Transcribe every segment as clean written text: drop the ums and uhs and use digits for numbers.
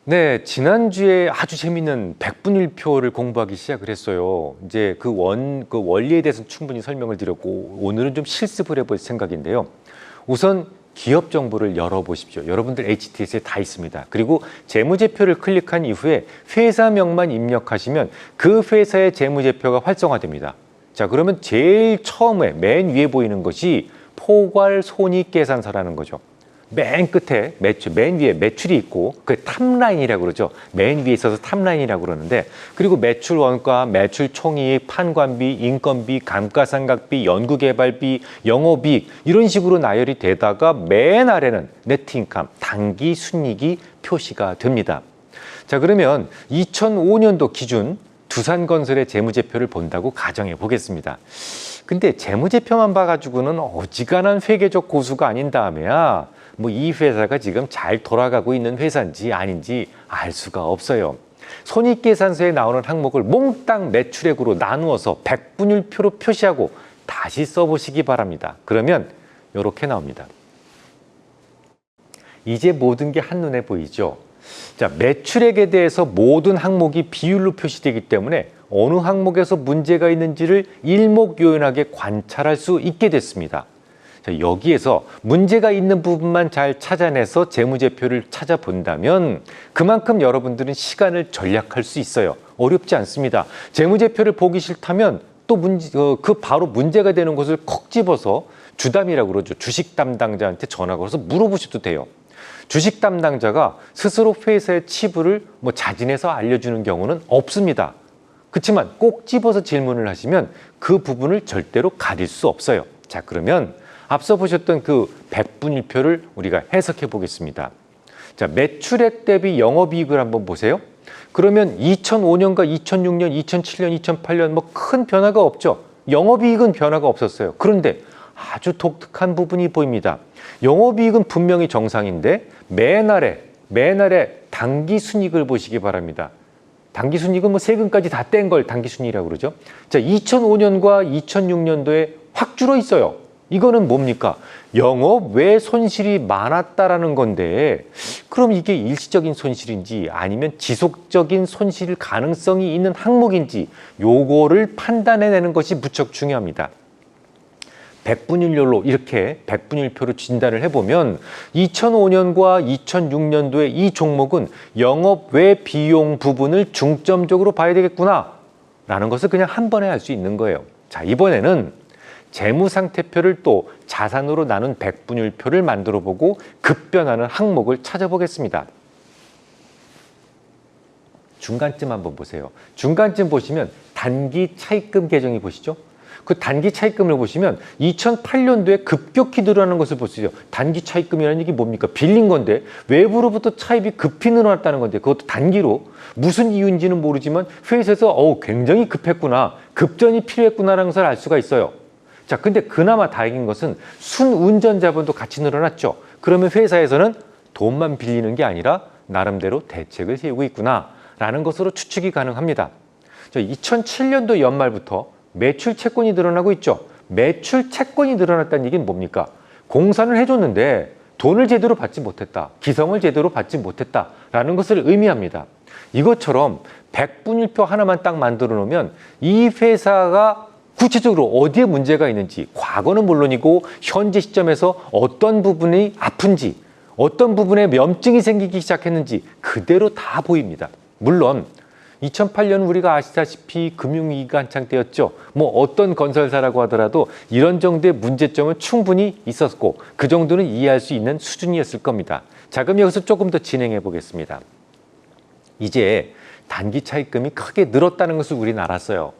네, 지난주에 아주 재밌는 백분일표를 공부하기 시작을 했어요. 이제 그 원리에 대해서는 충분히 설명을 드렸고, 오늘은 좀 실습을 해볼 생각인데요. 우선 기업 정보를 열어보십시오. 여러분들 HTS에 다 있습니다. 그리고 재무제표를 클릭한 이후에 회사명만 입력하시면 그 회사의 재무제표가 활성화됩니다. 자, 그러면 제일 처음에 맨 위에 보이는 것이 포괄손익계산서라는 거죠. 맨 끝에 맨 위에 매출이 있고 그 탑라인이라고 그러죠. 맨 위에 있어서 탑라인이라고 그러는데, 그리고 매출 원가, 매출 총이익, 판관비, 인건비, 감가상각비, 연구개발비, 영업이익 이런 식으로 나열이 되다가 맨 아래는 네트인컴, 당기순이익이 표시가 됩니다. 자, 그러면 2005년도 기준 두산건설의 재무제표를 본다고 가정해 보겠습니다. 근데 재무제표만 봐가지고는 어지간한 회계적 고수가 아닌 다음에야 뭐 이 회사가 지금 잘 돌아가고 있는 회사인지 아닌지 알 수가 없어요. 손익계산서에 나오는 항목을 몽땅 매출액으로 나누어서 백분율표로 표시하고 다시 써보시기 바랍니다. 그러면 이렇게 나옵니다. 이제 모든 게 한눈에 보이죠? 자, 매출액에 대해서 모든 항목이 비율로 표시되기 때문에 어느 항목에서 문제가 있는지를 일목요연하게 관찰할 수 있게 됐습니다. 자, 여기에서 문제가 있는 부분만 잘 찾아내서 재무제표를 찾아본다면 그만큼 여러분들은 시간을 절약할 수 있어요. 어렵지 않습니다. 재무제표를 보기 싫다면 또 바로 문제가 되는 것을 콕 집어서 주담이라고 그러죠. 주식 담당자한테 전화 걸어서 물어보셔도 돼요. 주식 담당자가 스스로 회사의 치부를 자진해서 알려주는 경우는 없습니다. 그렇지만 꼭 집어서 질문을 하시면 그 부분을 절대로 가릴 수 없어요. 자, 그러면 앞서 보셨던 그 백분일표를 우리가 해석해 보겠습니다. 자, 매출액 대비 영업이익을 한번 보세요. 그러면 2005년과 2006년, 2007년, 2008년 큰 변화가 없죠. 영업이익은 변화가 없었어요. 그런데 아주 독특한 부분이 보입니다. 영업이익은 분명히 정상인데 맨 아래 당기순이익을 보시기 바랍니다. 당기순이익은 세금까지 다 뗀 걸 당기순이익이라고 그러죠. 자, 2005년과 2006년도에 확 줄어 있어요. 이거는 뭡니까? 영업 외 손실이 많았다라는 건데, 그럼 이게 일시적인 손실인지 아니면 지속적인 손실 가능성이 있는 항목인지 요거를 판단해내는 것이 무척 중요합니다. 백분율로 이렇게 백분율표로 진단을 해보면 2005년과 2006년도에 이 종목은 영업 외 비용 부분을 중점적으로 봐야 되겠구나 라는 것을 그냥 한 번에 알 수 있는 거예요. 자, 이번에는 재무상태표를 또 자산으로 나눈 백분율표를 만들어 보고 급변하는 항목을 찾아보겠습니다. 중간쯤 한번 보세요. 중간쯤 보시면 단기 차입금 계정이 보시죠? 그 단기 차입금을 보시면 2008년도에 급격히 늘어나는 것을 볼 수 있어요. 단기 차입금이라는 얘기 뭡니까? 빌린 건데 외부로부터 차입이 급히 늘어났다는 건데 그것도 단기로 무슨 이유인지는 모르지만 회사에서 굉장히 급했구나, 급전이 필요했구나라는 것을 알 수가 있어요. 자, 근데 그나마 다행인 것은 순운전 자본도 같이 늘어났죠. 그러면 회사에서는 돈만 빌리는 게 아니라 나름대로 대책을 세우고 있구나라는 것으로 추측이 가능합니다. 2007년도 연말부터 매출 채권이 늘어나고 있죠. 매출 채권이 늘어났다는 얘기는 뭡니까? 공사를 해줬는데 돈을 제대로 받지 못했다, 기성을 제대로 받지 못했다라는 것을 의미합니다. 이것처럼 백분율표 하나만 딱 만들어 놓으면 이 회사가 구체적으로 어디에 문제가 있는지, 과거는 물론이고 현재 시점에서 어떤 부분이 아픈지, 어떤 부분에 염증이 생기기 시작했는지 그대로 다 보입니다. 물론 2008년 우리가 아시다시피 금융위기가 한창 때였죠. 어떤 건설사라고 하더라도 이런 정도의 문제점은 충분히 있었고 그 정도는 이해할 수 있는 수준이었을 겁니다. 자, 그럼 여기서 조금 더 진행해 보겠습니다. 이제 단기 차입금이 크게 늘었다는 것을 우리는 알았어요.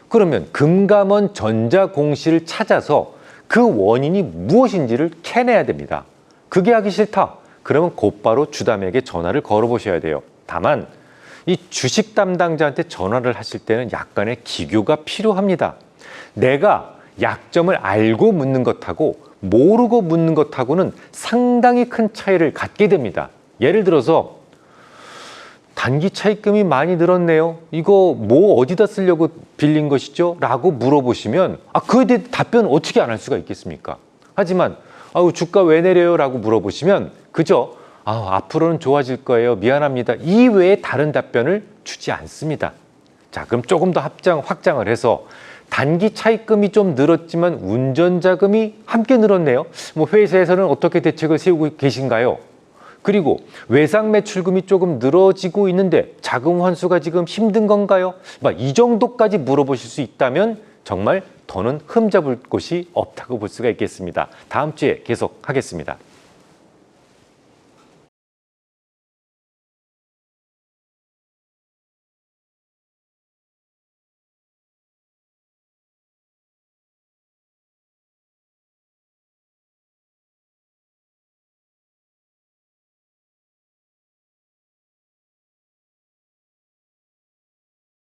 그러면 금감원 전자공시를 찾아서 그 원인이 무엇인지를 캐내야 됩니다. 그게 하기 싫다. 그러면 곧바로 주담에게 전화를 걸어보셔야 돼요. 다만 이 주식 담당자한테 전화를 하실 때는 약간의 기교가 필요합니다. 내가 약점을 알고 묻는 것하고 모르고 묻는 것하고는 상당히 큰 차이를 갖게 됩니다. 예를 들어서 단기 차입금이 많이 늘었네요. 이거 어디다 쓰려고 빌린 것이죠? 라고 물어보시면 그에 대해 답변을 어떻게 안 할 수가 있겠습니까? 하지만 주가 왜 내려요? 라고 물어보시면 그저 앞으로는 좋아질 거예요. 미안합니다. 이외에 다른 답변을 주지 않습니다. 자, 그럼 조금 더 확장을 해서 단기 차입금이 좀 늘었지만 운전자금이 함께 늘었네요. 뭐 회사에서는 어떻게 대책을 세우고 계신가요? 그리고 외상 매출금이 조금 늘어지고 있는데 자금 환수가 지금 힘든 건가요? 이 정도까지 물어보실 수 있다면 정말 더는 흠잡을 곳이 없다고 볼 수가 있겠습니다. 다음 주에 계속하겠습니다.